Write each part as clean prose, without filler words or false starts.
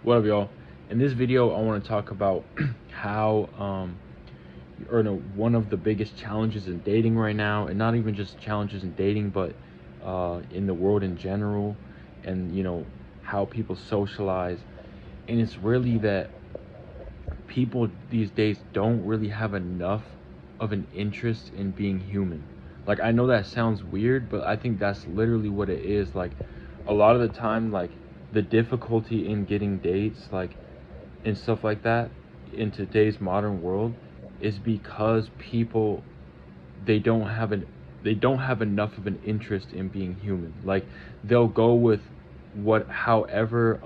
What up, y'all? In this video, I want to talk about how, or no, one of the biggest challenges in dating right now, and not even just challenges in dating, but in the world in general, and how people socialize. And it's really that people these days don't really have enough of an interest in being human. Like, I know that sounds weird, but I think that's literally what it is. Like, a lot of the time, like, the difficulty in getting dates, like, and stuff like that in today's modern world is because people, they don't have an they don't have enough of an interest in being human. Like, they'll go with however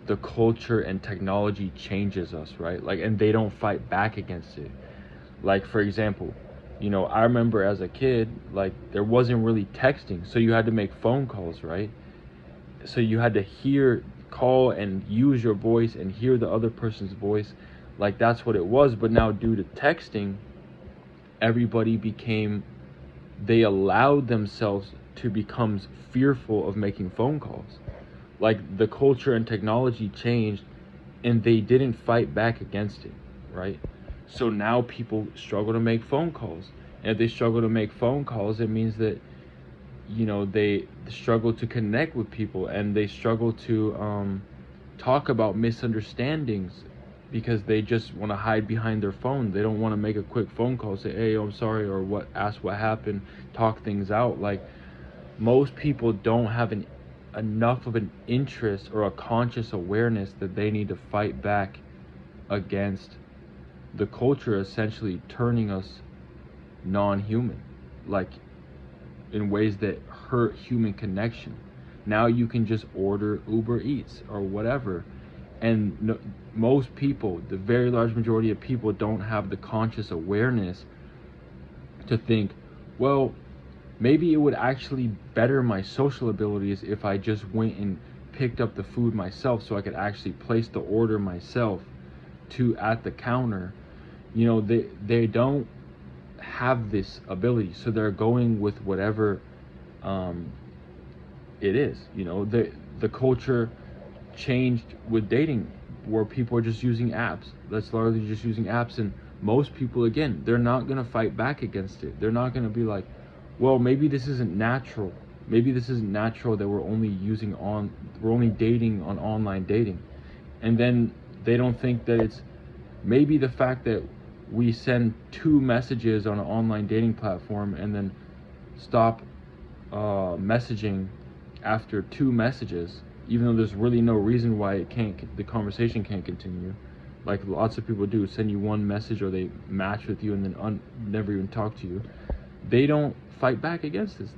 the culture and technology changes us, right? Like, and they don't fight back against it. Like, for example, I remember as a kid, like, there wasn't really texting, so you had to make phone calls, right? So you had to call and use your voice and hear the other person's voice. Like, that's what it was. But now, due to texting, everybody they allowed themselves to become fearful of making phone calls. Like, the culture and technology changed, and they didn't fight back against it, right? So now people struggle to make phone calls. And if they struggle to make phone calls, it means that they struggle to connect with people, and they struggle to talk about misunderstandings because they just want to hide behind their phone. They don't want to make a quick phone call, say, hey, I'm sorry, or ask what happened, talk things out. Like, most people don't have enough of an interest or a conscious awareness that they need to fight back against the culture essentially turning us non-human, like, in ways that hurt human connection. Now you can just order Uber Eats or whatever, and no, most people, the very large majority of people, don't have the conscious awareness to think, well, maybe it would actually better my social abilities if I just went and picked up the food myself, so I could actually place the order myself at the counter. They don't have this ability, so they're going with whatever it is. The culture changed with dating, where people are just using apps. That's largely just using apps, and most people, again, they're not going to fight back against it. They're not going to be like, well, maybe this isn't natural. Maybe this isn't natural that we're only dating on online dating. And then they don't think that it's maybe the fact that we send 2 messages on an online dating platform and then stop messaging after 2 messages, even though there's really no reason why the conversation can't continue. Like, lots of people do send you 1 message, or they match with you and then never even talk to you. They don't fight back against this.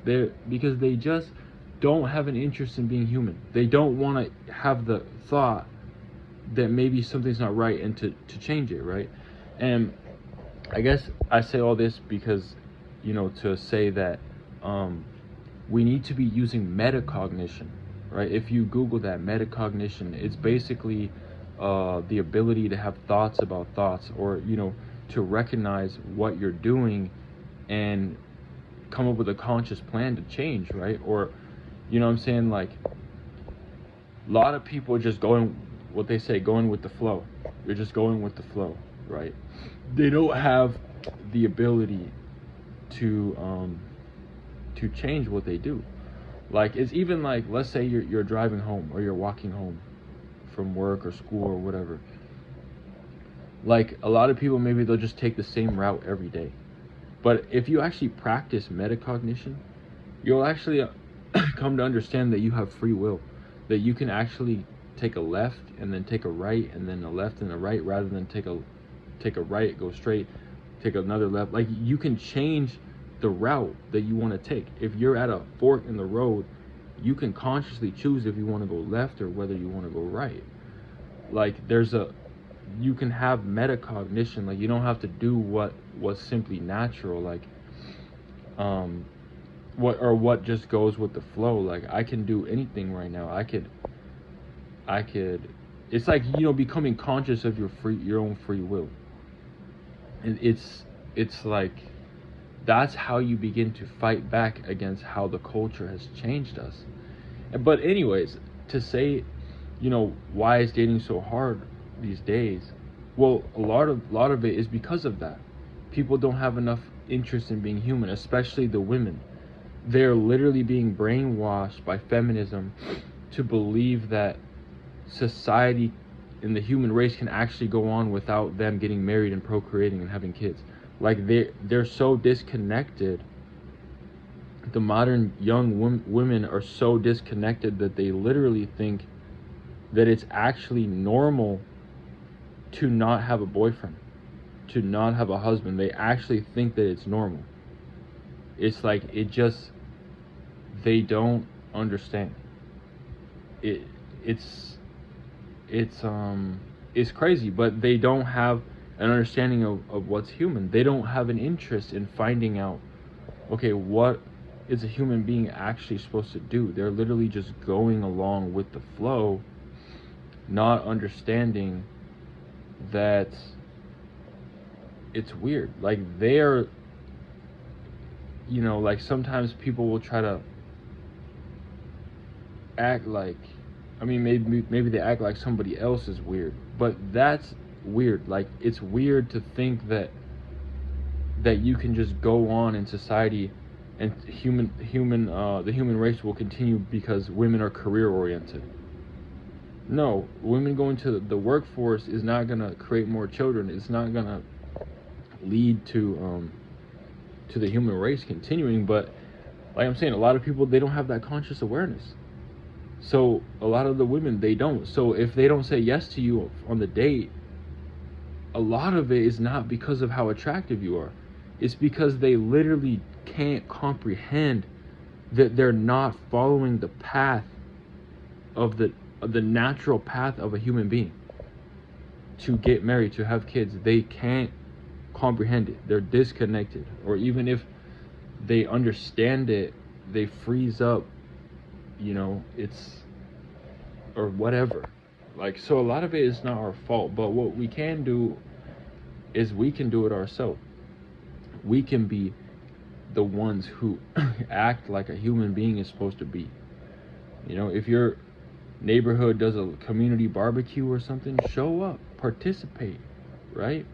Because they just don't have an interest in being human. They don't want to have the thought that maybe something's not right and to change it, right? And I guess I say all this because, to say that we need to be using metacognition, right? If you Google that, metacognition, it's basically the ability to have thoughts about thoughts, or, to recognize what you're doing and come up with a conscious plan to change, right? Or, what I'm saying? Like, a lot of people are just going with the flow. They're just going with the flow, right? They don't have the ability to change what they do. Like, it's even like, let's say you're driving home, or you're walking home from work or school or whatever. Like, a lot of people, maybe they'll just take the same route every day. But if you actually practice metacognition, you'll actually come to understand that you have free will, that you can actually take a left and then take a right and then a left and a right, rather than take a right, go straight, take another left. Like, you can change the route that you want to take. If you're at a fork in the road, you can consciously choose if you want to go left or whether you want to go right. Like, you can have metacognition. Like, you don't have to do what was simply natural, like what just goes with the flow. Like, I can do anything right now. I could it's like, becoming conscious of your own free will. And it's like, that's how you begin to fight back against how the culture has changed us. But anyways, to say, why is dating so hard these days? Well, a lot of it is because of that. People don't have enough interest in being human, especially the women. They're literally being brainwashed by feminism to believe that society and the human race can actually go on without them getting married and procreating and having kids. Like they're so disconnected. The modern young women are so disconnected that they literally think that it's actually normal to not have a boyfriend, to not have a husband. They actually think that it's normal. It's like they don't understand. It's it's crazy, but they don't have an understanding of what's human. They don't have an interest in finding out, okay, what is a human being actually supposed to do? They're literally just going along with the flow, not understanding that it's weird. Like they're, like sometimes people will try to act like, maybe they act like somebody else is weird, but that's weird. Like it's weird to think that you can just go on in society and the human race will continue because women are career oriented. No, women going to the workforce is not gonna create more children. It's not gonna lead to the human race continuing. But like I'm saying, a lot of people, they don't have that conscious awareness. So a lot of the women, they don't. So if they don't say yes to you on the date, a lot of it is not because of how attractive you are. It's because they literally can't comprehend that they're not following the path of the natural path of a human being to get married, to have kids. They can't comprehend it. They're disconnected. Or even if they understand it, they freeze up, it's, or whatever. Like, so a lot of it is not our fault, but what we can do is we can do it ourselves. We can be the ones who act like a human being is supposed to be. If your neighborhood does a community barbecue or something, show up, participate, right?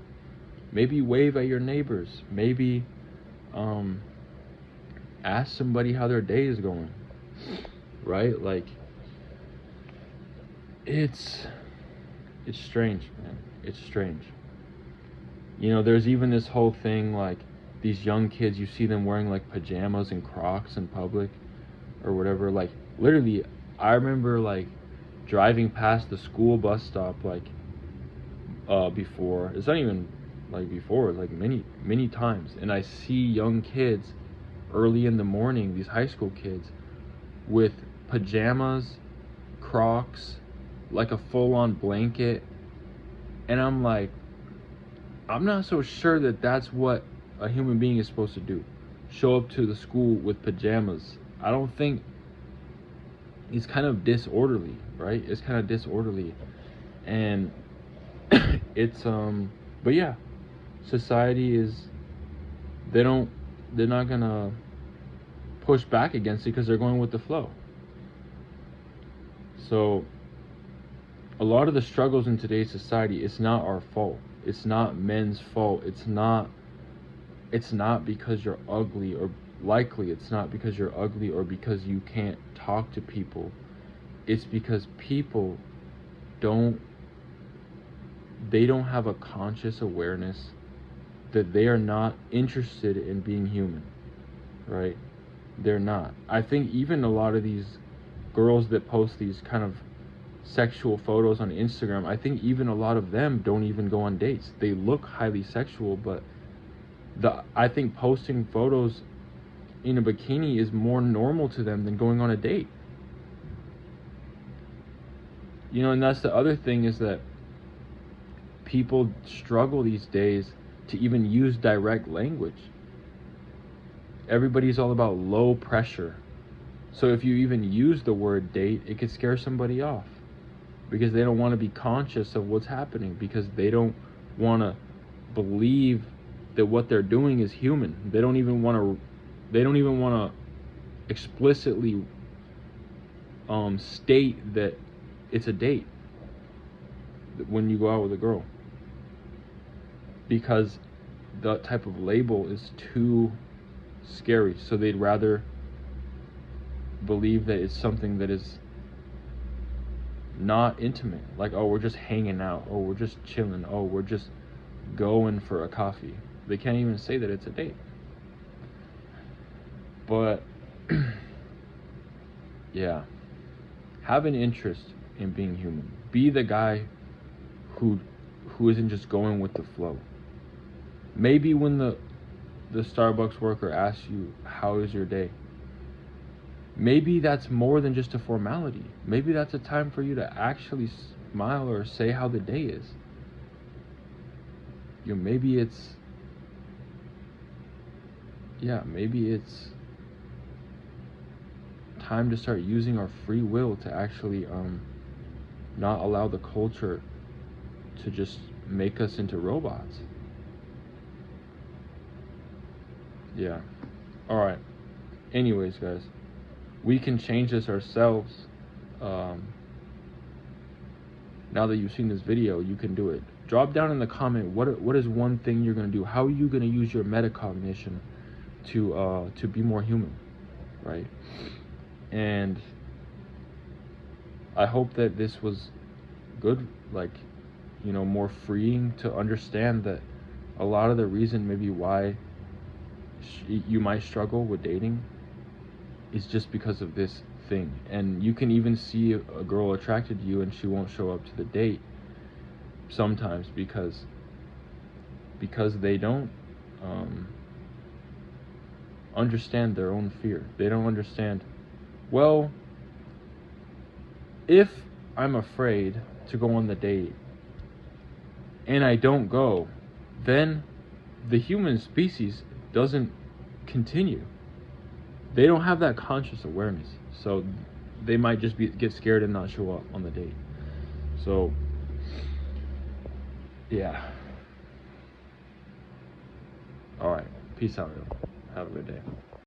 Maybe wave at your neighbors. Maybe ask somebody how their day is going, right? Like it's strange, man. It's strange. There's even this whole thing, like these young kids, you see them wearing like pajamas and Crocs in public or whatever. Like literally, I remember like driving past the school bus stop like before. It's not even like before, like many times, and I see young kids early in the morning, these high school kids with pajamas, Crocs, like a full-on blanket, and I'm like, I'm not so sure that that's what a human being is supposed to do. Show up to the school with pajamas. I don't think, it's kind of disorderly, right? It's kind of disorderly. And it's but yeah, society is, they're not gonna push back against it because they're going with the flow. So a lot of the struggles in today's society, it's not our fault. It's not men's fault. It's not because you're ugly, or likely it's not because you're ugly or because you can't talk to people. It's because people don't have a conscious awareness that they are not interested in being human, right? They're not. I think even a lot of these girls that post these kind of sexual photos on Instagram, I think even a lot of them don't even go on dates. They look highly sexual, but I think posting photos in a bikini is more normal to them than going on a date. And that's the other thing, is that people struggle these days to even use direct language. Everybody's all about low pressure. So if you even use the word date, it could scare somebody off because they don't want to be conscious of what's happening, because they don't want to believe that what they're doing is human. They don't even want to explicitly state that it's a date when you go out with a girl, because the type of label is too scary. So they'd rather believe that it's something that is not intimate, like, oh, we're just hanging out, oh, we're just chilling, oh, we're just going for a coffee. They can't even say that it's a date. But yeah, have an interest in being human. Be the guy who isn't just going with the flow. Maybe when the Starbucks worker asks you, how is your day, maybe that's more than just a formality. Maybe that's a time for you to actually smile or say how the day is. You know, maybe it's time to start using our free will to actually not allow the culture to just make us into robots. Yeah. All right. Anyways, guys, we can change this ourselves. Now that you've seen this video, you can do it. Drop down in the comment what is one thing you're gonna do. How are you gonna use your metacognition to be more human, right? And I hope that this was good, like, you know, more freeing to understand that a lot of the reason maybe why you might struggle with dating is just because of this thing. And you can even see a girl attracted to you and she won't show up to the date sometimes because they don't understand their own fear. They don't understand, well, if I'm afraid to go on the date and I don't go, then the human species doesn't continue. They don't have that conscious awareness, so they might just get scared and not show up on the date. So yeah. All right, peace out, y'all. Have a good day.